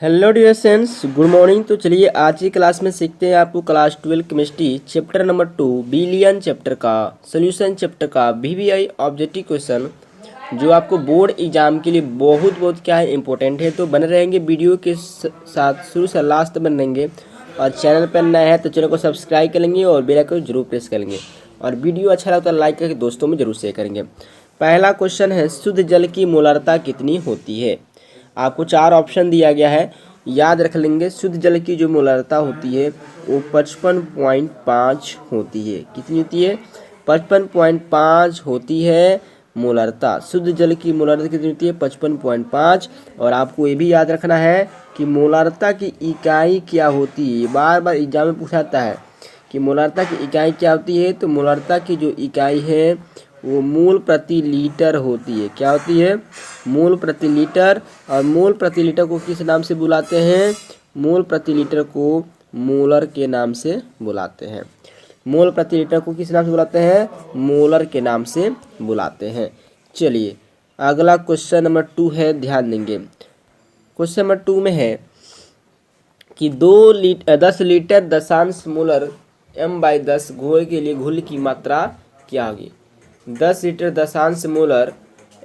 Hello dear friends, good morning. तो चलिए आज की क्लास में सीखते हैं आपको class 12 chemistry chapter number 2 billion chapter का सोल्यूशन चैप्टर का वीवीआई ऑब्जेक्टिव क्वेश्चन जो आपको बोर्ड एग्जाम के लिए बहुत क्या है इंपॉर्टेंट है। तो बने रहेंगे वीडियो के साथ शुरू से लास्ट तक बने रहेंगे। और चैनल पर नया है तो चैनल को सब्सक्राइब करेंगे और बेल आइकन जरूर प्रेस करेंगे। और वीडियो अच्छा लगता है लाइक करके दोस्तों में जरूर शेयर करेंगे। पहला क्वेश्चन है, शुद्ध जल की मोलारता कितनी होती है। आपको 4 ऑप्शन दिया गया है, याद रख लेंगे। शुद्ध जल की जो मोलारता होती है वो 55.5 होती है। कितनी होती है? 55.5 होती है मोलारता। शुद्ध जल की मोलारता कितनी होती है? 55.5। और आपको ये भी याद रखना है कि मोलारता की इकाई क्या होती है। बार बार एग्जाम में पूछा जाता है कि मोलारता की इकाई क्या होती है। तो मोलारता की जो इकाई है वो मूल प्रति लीटर होती है। क्या होती है? मूल प्रति लीटर। और मूल प्रति लीटर को किस नाम से बुलाते हैं? मूल प्रति लीटर को मोलर के नाम से बुलाते हैं। मूल प्रति लीटर को किस नाम से बुलाते हैं? मोलर के नाम से बुलाते हैं। चलिए अगला क्वेश्चन नंबर 2 है, ध्यान देंगे। क्वेश्चन नंबर 2 में है कि 10 लीटर दशांश मोलर m/10 घोल के लिए घुल की मात्रा क्या होगी। 10 लीटर दशांश मोलर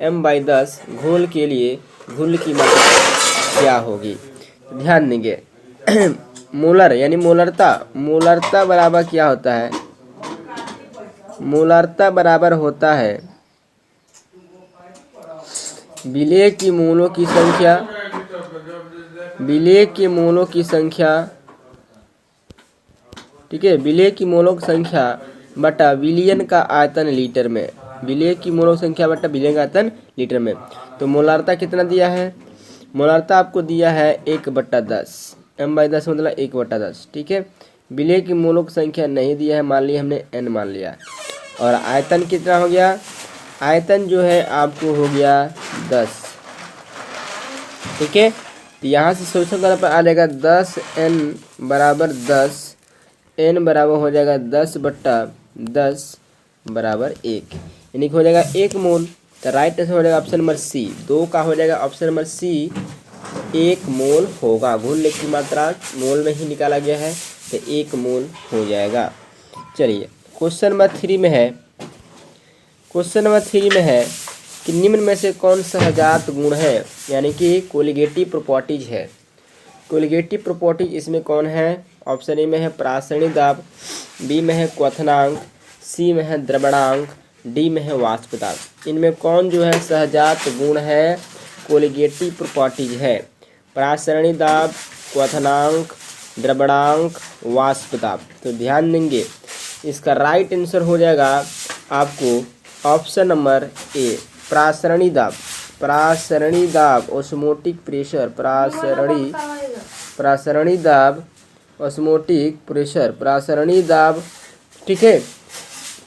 m/10 घोल के लिए घुल की मात्रा क्या होगी। ध्यान देंगे। मोलर यानी मोलरता बराबर क्या होता है? मोलरता बराबर होता है विलेय की मोलों की संख्या, विलेय के मोलों की संख्या, ठीक है, विलेय की मोलों की संख्या बटा विलियन का आयतन लीटर में। विलेय की मोलों की संख्या बटा विलियन का आयतन लीटर में। तो मोलारता कितना दिया है? मोलारता आपको दिया है 1/10। m/10 मतलब 1/10, ठीक है। विलेय की मोलों की संख्या नहीं दिया है, मान लिया हमने n मान लिया। और आयतन कितना हो गया? आयतन जो है आपको हो गया 10, ठीक है। तो यहाँ से सोल्यूशन करने पर आ जाएगा 10n बराबर 10, n बराबर हो जाएगा 10/10 बराबर 1, यानी कि हो जाएगा 1 मोल। तो राइट आंसर हो जाएगा ऑप्शन नंबर सी। 2 का हो जाएगा ऑप्शन नंबर सी, 1 मोल होगा। घुलने की मात्रा मोल में ही निकाला गया है तो 1 मोल हो जाएगा। चलिए क्वेश्चन नंबर 3 में है। क्वेश्चन नंबर 3 में है कि निम्न में से कौन सहजात गुण है, यानी कि कोलिगेटिव प्रॉपर्टीज है। कोलिगेटिव प्रॉपर्टीज इसमें कौन है? ऑप्शन ए में है प्रासरणी दाब, बी में है क्वथनांक, सी में है द्रवणांक, डी में है वाष्प दाब। इनमें कौन जो है सहजात गुण है, कोलिगेटिव प्रॉपर्टीज है? प्रासरणी दाब, क्वथनांक, द्रवणांक, वाष्प दाब। तो ध्यान देंगे, इसका राइट आंसर हो जाएगा आपको ऑप्शन नंबर ए, प्रासरणी दाब। प्रासरणी दाब ऑस्मोटिक प्रेशर, प्रासरणी दाब ऑस्मोटिक प्रेशर, प्रासरणी दाब, ठीक है।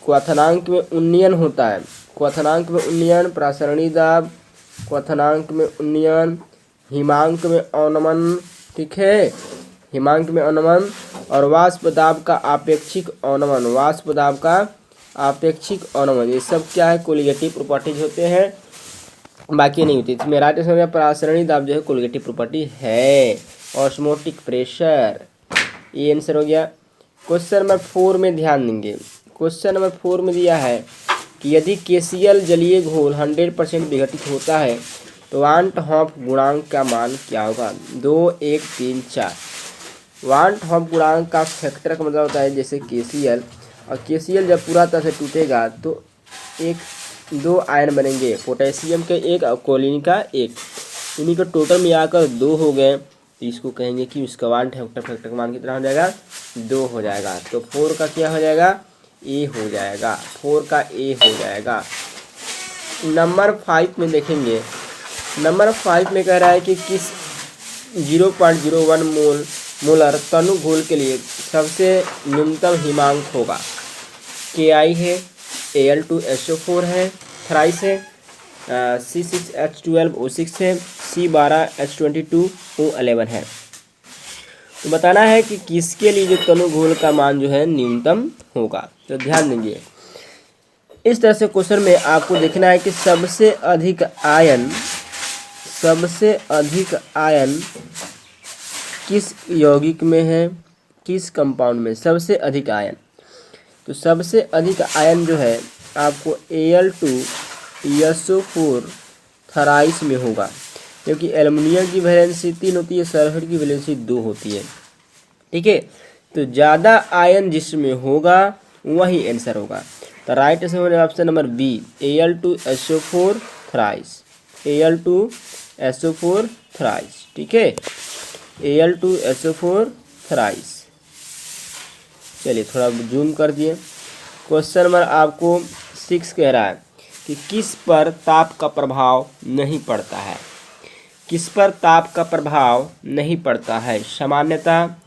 क्वथनांक में उन्नयन होता है, क्वथनांक में उन्नयन, प्रासरणी दाब, क्वथनांक में उन्नयन, हिमांक में अवनमन, ठीक है, हिमांक में अवनमन। और वाष्प दाब का आपेक्षिक अवनमन, वाष्प दाब का आपेक्षिक अवनमन, ये सब क्या है? कोलिगेटिव प्रॉपर्टीज होते हैं, बाकी नहीं होती। इसमें राइट आंसर हो गया प्रासरणी दाब जो है कोलिगेटिव प्रॉपर्टी है। ऑस्मोटिक प्रेशर, ये आंसर हो गया। क्वेश्चन नंबर 4 में ध्यान देंगे। क्वेश्चन नंबर 4 में दिया है कि यदि केसीएल जलीय घोल 100% विघटित होता है तो वांट हॉफ गुणांक का मान क्या होगा? 2, 1, 3, 4। वांट हॉफ गुणांक का फैक्टर का मतलब होता है जैसे केसीएल, और केसीएल जब पूरा तरह से टूटेगा तो 2 आयन बनेंगे, पोटेशियम के 1 और क्लोरीन का 1, इन्हीं का टोटल में आकर 2 हो गए। तो इसको कहेंगे कि उसका वांट फैक्टर का मान कितना हो जाएगा? 2 हो जाएगा। तो 4 का क्या हो जाएगा? ए हो जाएगा, 4 का ए हो जाएगा। नंबर 5 में देखेंगे। नंबर 5 में कह रहा है कि किस 0.01 मोलर तनु घोल के लिए सबसे न्यूनतम हिमांक होगा। KI है, Al2SO4 है, थ्राइस है, C6H12O6 है, C12H22O11 है। तो बताना है कि किसके लिए जो तनु घोल का मान जो है न्यूनतम होगा। तो ध्यान देंगे, इस तरह से क्वेश्चन में आपको देखना है कि सबसे अधिक आयन किस यौगिक में है, किस कंपाउंड में सबसे अधिक आयन। तो सबसे अधिक आयन जो है आपको Al2SO4 थराइस में होगा, क्योंकि एल्युमिनियम की वैलेंसी 3 होती है, सल्फर की वैलेंसी 2 होती है। ठीक है, तो ज़्यादा आयन जिसमें होगा वही आंसर होगा। तो राइट आंसर हो जाएगा option number B, Al2SO4 thrice. Al2SO4 thrice. ठीक है, Al2SO4 थराइस। चलिए थोड़ा जूम कर दिए। क्वेश्चन नंबर आपको 6 कह रहा है कि किस पर ताप का प्रभाव नहीं पड़ता है। किस पर ताप का प्रभाव नहीं पड़ता है। सामान्यता,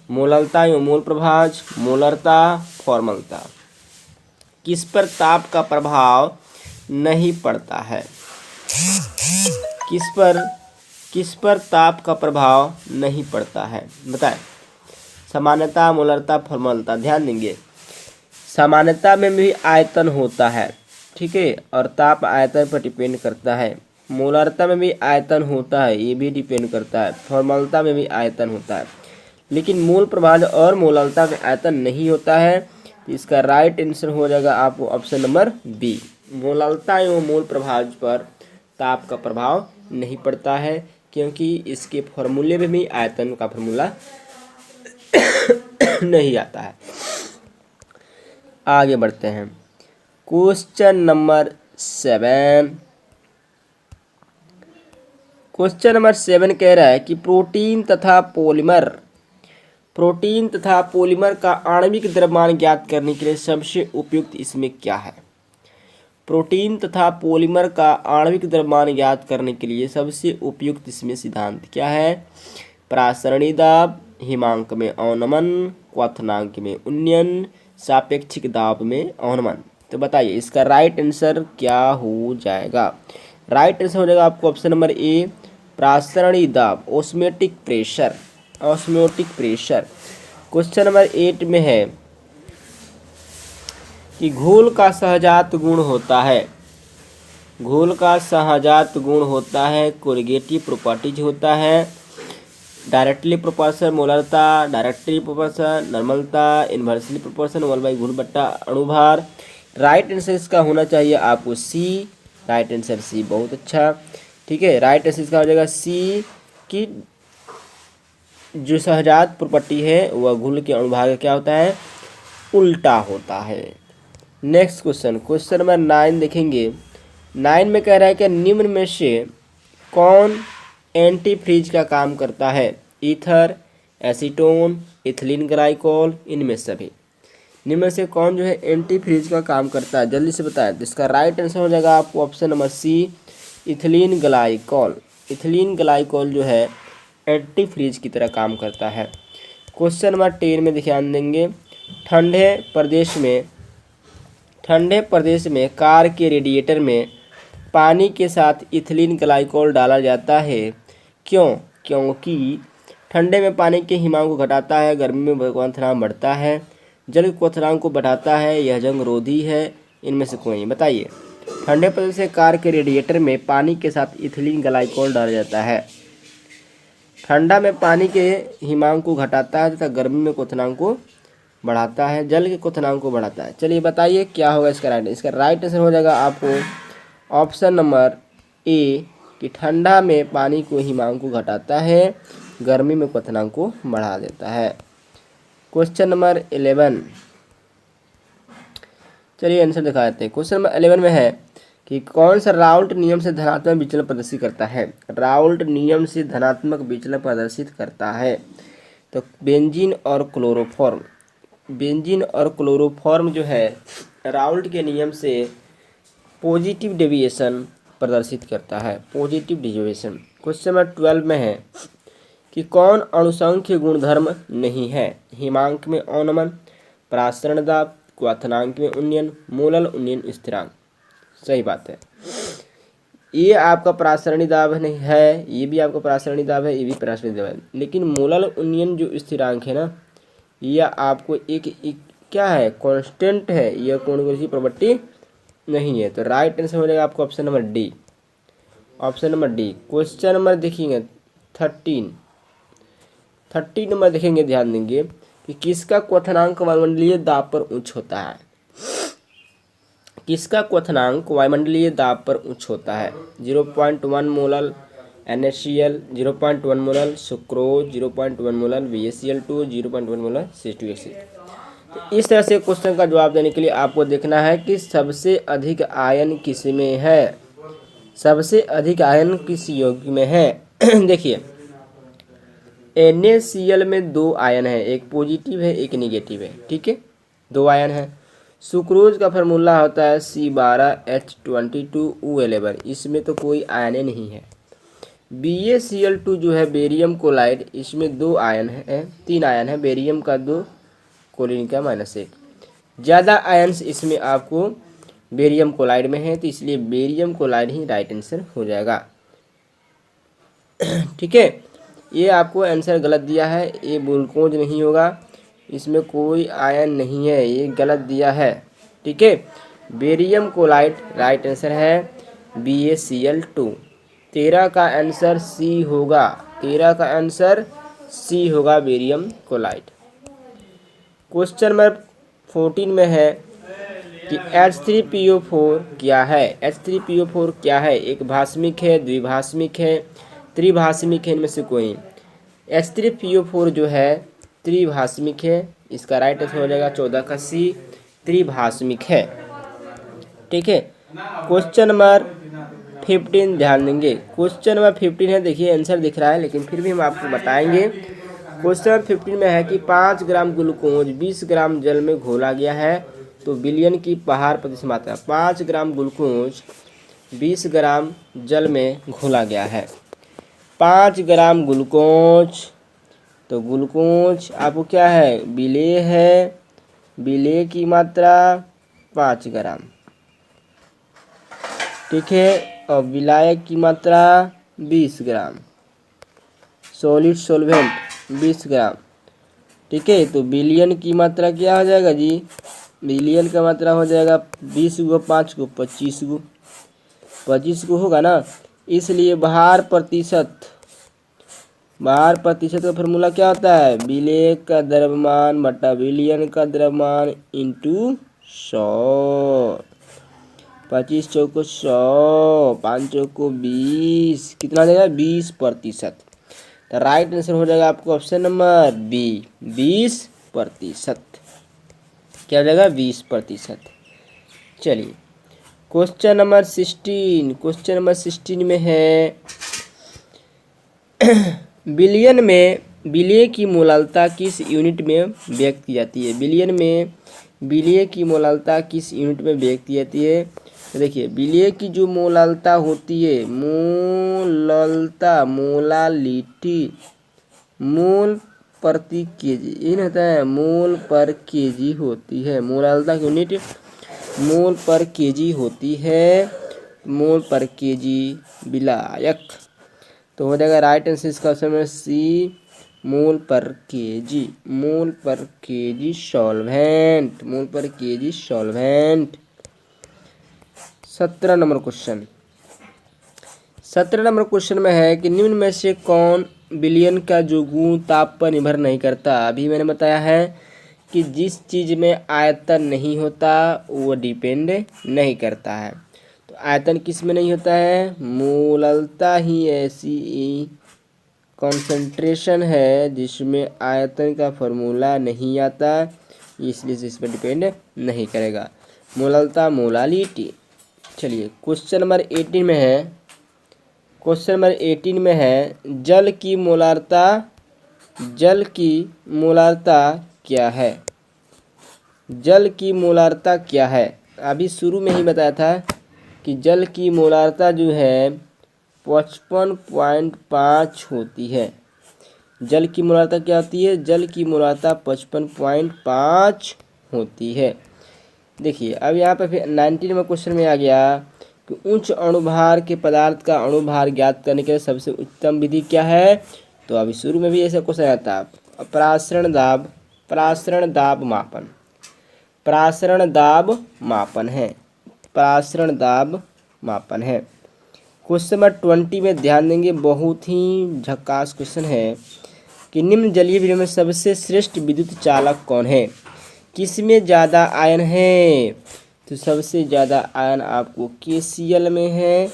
मोललता या मोल प्रभाज, मोलरता, फॉर्मलता। किस पर ताप का प्रभाव नहीं पड़ता है। किस पर ताप का प्रभाव नहीं पड़ता है, बताएं। सामान्यता, मोलरता, फॉर्मलता। ध्यान देंगे, सामान्यता में भी आयतन होता है, ठीक है, और ताप आयतन पर डिपेंड करता है। मोलरता में भी आयतन होता है, ये भी डिपेंड करता है। फॉर्मलता में भी आयतन होता है, लेकिन मूल प्रभाज और मोलरता में आयतन नहीं होता है। तो इसका राइट आंसर हो जाएगा आपको ऑप्शन नंबर बी, मोलरता एवं मूल प्रभाज पर ताप का प्रभाव नहीं पड़ता है, क्योंकि इसके फॉर्मूले में भी आयतन का फॉर्मूला नहीं आता है। आगे बढ़ते हैं। Question number 7। क्वेश्चन नंबर 7 कह रहा है कि प्रोटीन तथा पॉलीमर का आणविक द्रव्यमान ज्ञात करने के लिए सबसे उपयुक्त इसमें क्या है। प्रोटीन तथा पॉलीमर का आणविक द्रव्यमान ज्ञात करने के लिए सबसे उपयुक्त इसमें सिद्धांत क्या है। प्रासरणी दाब, हिमांक में अवनमन, क्वथनांक में उन्नयन, सापेक्षिक दाब में अवनमन। तो बताइए इसका राइट आंसर क्या हो जाएगा। राइट आंसर हो जाएगा आपको ऑप्शन नंबर ए, प्रासरणी दाब, ऑस्मोटिक प्रेशर। क्वेश्चन नंबर 8 में है कि घोल का सहजात गुण होता है, कोलिगेटिव प्रॉपर्टीज होता है, डायरेक्टली प्रोपोर्शनल मोलरता, डायरेक्टली प्रोपोर्शनल नॉर्मलता, इन्वर्सली प्रोपोर्शनल 1/गुण बट्टा अणुभार। राइट आंसर इसका होना चाहिए आपको सी। राइट आंसर सी, बहुत अच्छा। ठीक है, राइट आंसर इसका हो जाएगा सी कि जो सहजात प्रॉपर्टी है वह घुल के अणुभार का क्या होता है, उल्टा होता है। नेक्स्ट क्वेश्चन नंबर 9 देखेंगे। 9 में कह रहा है कि निम्न में से कौन एंटी फ्रीज का काम करता है। ईथर, एसीटोन, इथिलीन ग्लाइकोल, इनमें सभी। निम्न से कौन जो है एंटी फ्रीज का काम करता है, जल्दी से बताएं। तो इसका राइट आंसर हो जाएगा आपको option number C, ethylene glycol. Ethylene glycol जो है एंटी फ्रीज की तरह काम करता है। क्वेश्चन नंबर 10 में ध्यान देंगे। ठंडे प्रदेश में कार के रेडिएटर में पानी के साथ इथिलीन ग्लाइकोल डाला जाता है। क्यों? क्योंकि ठंडे में पानी के हिमांक को घटाता है, गर्मी में क्वथनांक बढ़ता है, जल के क्वथनांक को बढ़ाता है, यह जंग रोधी है। इनमें से कोई बताइए। ठंडे प्रदेश से कार के रेडिएटर में पानी के साथ इथिलीन ग्लाइकोल डाला जाता है। ठंडा में पानी के हिमांक को घटाता है तथा गर्मी में क्वथनांक को बढ़ाता है, जल के क्वथनांक को बढ़ाता है। चलिए बताइए क्या होगा इसका राइट। इसका राइट आंसर हो जाएगा आपको ऑप्शन नंबर ए कि ठंडा में पानी को हिमांक को घटाता है, गर्मी में क्वथनांक को बढ़ा देता है। क्वेश्चन नंबर 11, चलिए आंसर दिखा देते हैं। क्वेश्चन नंबर 11 में है कि कौन सा राउल्ट नियम से धनात्मक विचलन प्रदर्शित करता है। राउल्ट नियम से धनात्मक विचलन प्रदर्शित करता है। तो बेंजीन और क्लोरोफॉर्म जो है राउल्ट के नियम से पॉजिटिव डेविएशन प्रदर्शित करता है, पॉजिटिव डेविएशन। क्वेश्चन नंबर 12 में है कि कौन अणुसंख्य गुणधर्म नहीं है। हिमांक में अवनमन, प्रासरण दाब, क्वथनांक में उन्नयन, मोलल उन्नयन स्थिरांक। सही बात है, ये आपका प्रासरणी दाब नहीं है, ये भी आपका प्रासरणी दाब है, ये भी प्रासरणी दाब है। लेकिन मोलल उन्नयन जो स्थिरांक है ना, यह आपको एक क्या है, कांस्टेंट है, यह कौन सी प्रॉपर्टी नहीं है। तो राइट आंसर हो जाएगा आपको option number D. Question number देखिएगा 13 30 नंबर देखेंगे, ध्यान देंगे कि किसका क्वथनांक वायुमंडलीय दाब पर उच्च होता है। किसका क्वथनांक वायुमंडलीय दाब पर उच्च होता है। 0.1 molal NaCl, 0.1 molal sucrose, 0.1 molal VaCl2, 0.1 molal C2H6। तो इस तरह से क्वेश्चन का जवाब देने के लिए आपको देखना है कि सबसे अधिक आयन किस में है, सबसे अधिक आयन किस यौगिक में है। देखिए NaCl में 2 आयन है, एक पॉजिटिव है एक निगेटिव है, ठीक है, 2 आयन है। सुक्रोज का फार्मूला होता है C12H22O11, इसमें तो कोई आयन नहीं है। BaCl2 जो है बेरियम क्लोराइड, इसमें 2 आयन है, 3 आयन है, बेरियम का 2, क्लोरीन का -1। ज़्यादा आयन्स इसमें आपको बेरियम क्लोराइड में है, तो इसलिए बेरियम क्लोराइड ही राइट आंसर हो जाएगा। ठीक है, ये आपको आंसर गलत दिया है, ये ग्लूकोज नहीं होगा, इसमें कोई आयन नहीं है, ये गलत दिया है। ठीक है, बेरियम क्लोराइड राइट आंसर है BaCl2। 13 का आंसर सी होगा, 13 का आंसर सी होगा, बेरियम क्लोराइड। क्वेश्चन नंबर 14 में है कि H3PO4 क्या है। H3PO4 क्या है, एक भास्मिक है, द्विभास्मिक है, त्रिभास्मिक है, इनमें से कोई। H3PO4 जो है त्रिभास्मिक है, इसका राइट आंसर हो जाएगा 14 का सी, त्रिभास्मिक है। ठीक है, क्वेश्चन नंबर 15 ध्यान देंगे। क्वेश्चन नंबर 15 है, देखिए आंसर दिख रहा है लेकिन फिर भी हम आपको बताएंगे। क्वेश्चन नंबर 15 में है कि 5 ग्राम ग्लूकोज 20 ग्राम जल में घोला गया है तो बिलियन की पहाड़ प्रतिशत मात्रा। 5 ग्राम ग्लूकोज 20 ग्राम जल में घोला गया है। 5 ग्राम ग्लूकोज, तो ग्लूकोज आपको क्या है, विलेय है, विलेय की मात्रा 5 ग्राम। ठीक है, और विलायक की मात्रा 20 ग्राम, सॉलिड सॉल्वेंट 20 ग्राम। ठीक है, तो बिलियन की मात्रा क्या हो जाएगा जी, बिलियन का मात्रा हो जाएगा 20 को 5 को 25 को, 25 को होगा ना, इसलिए भार प्रतिशत का फॉर्मूला क्या होता है, विलेय का द्रव्यमान बटा बिलियन का द्रव्यमान इंटू 100। 25 चौको 100, 5 चौको 20, कितना देगा 20%। तो राइट आंसर हो जाएगा आपको ऑप्शन नंबर बी, 20%। क्या हो जाएगा 20%। चलिए क्वेश्चन नंबर 16, क्वेश्चन नंबर 16 में है बिलियन में विलेय की मोलालता किस यूनिट में व्यक्त की जाती है। बिलियन में विलेय की मोलालता किस यूनिट में व्यक्त की जाती है। तो देखिए विलेय की जो मोलालता होती है, मोलालता, मोलालिटी, मोल प्रति केजी, ये होता है मोल पर केजी होती है। मोलालता की यूनिट मोल पर केजी होती है, मोल पर केजी विलायक। तो हो जाएगा राइट आंसर इसका ऑप्शन में सी, मोल पर केजी, मोल पर केजी सॉल्वेंट, मोल पर KG solvent. 17 number question, 17 number question में है कि निम्न में से कौन विलयन का जो गुण ताप पर निर्भर नहीं करता। अभी मैंने बताया है कि जिस चीज़ में आयतन नहीं होता वो डिपेंड नहीं करता है। तो आयतन किस में नहीं होता है, मोललता ही ऐसी कॉन्सेंट्रेशन है जिसमें आयतन का फॉर्मूला नहीं आता, इसलिए इस पर डिपेंड नहीं करेगा। मोललता, मोलालिटी। चलिए क्वेश्चन नंबर 18 में है, क्वेश्चन नंबर 18 में है जल की मोलारता, जल की मोलारता क्या है। जल की मोलारता क्या है, अभी शुरू में ही बताया था कि जल की मोलारता जो है 55.5 होती है। जल की मोलारता क्या होती है, जल की मोलारता 55.5 होती है। देखिए अब यहाँ पर फिर 19 में क्वेश्चन में आ गया कि उच्च अणुभार के पदार्थ का अणुभार ज्ञात करने के लिए सबसे उत्तम विधि क्या है। तो अभी शुरू में भी ऐसा क्वेश्चन आता है, प्रासरण दाब, प्रासरण दाब मापन, प्रासरण दाब मापन है, प्रासरण दाब मापन है। क्वेश्चन नंबर 20 में ध्यान देंगे, बहुत ही झकास क्वेश्चन है। कि निम्न जलीय विलयन में सबसे श्रेष्ठ विद्युत चालक कौन है? किसमें ज़्यादा आयन है? तो सबसे ज़्यादा आयन आपको KCl में है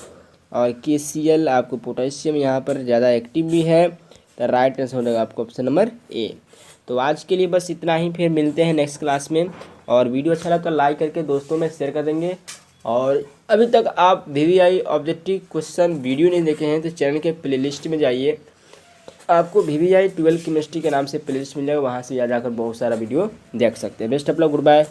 और KCl आपको पोटेशियम यहाँ पर ज़्यादा एक्टिव भी है। तो राइट आंसर हो जाएगा आपको ऑप्शन नंबर ए। तो आज के लिए बस इतना ही, फिर मिलते हैं नेक्स्ट क्लास में। और वीडियो अच्छा लगा तो लाइक करके दोस्तों में शेयर कर देंगे। और अभी तक आप VVI ऑब्जेक्टिव क्वेश्चन वीडियो नहीं देखे हैं तो चैनल के प्लेलिस्ट में जाइए, आपको VVI 12 केमिस्ट्री के नाम से प्लेलिस्ट मिल जाएगा, वहाँ से जाकर बहुत सारा वीडियो देख सकते हैं। Best of luck, good bye.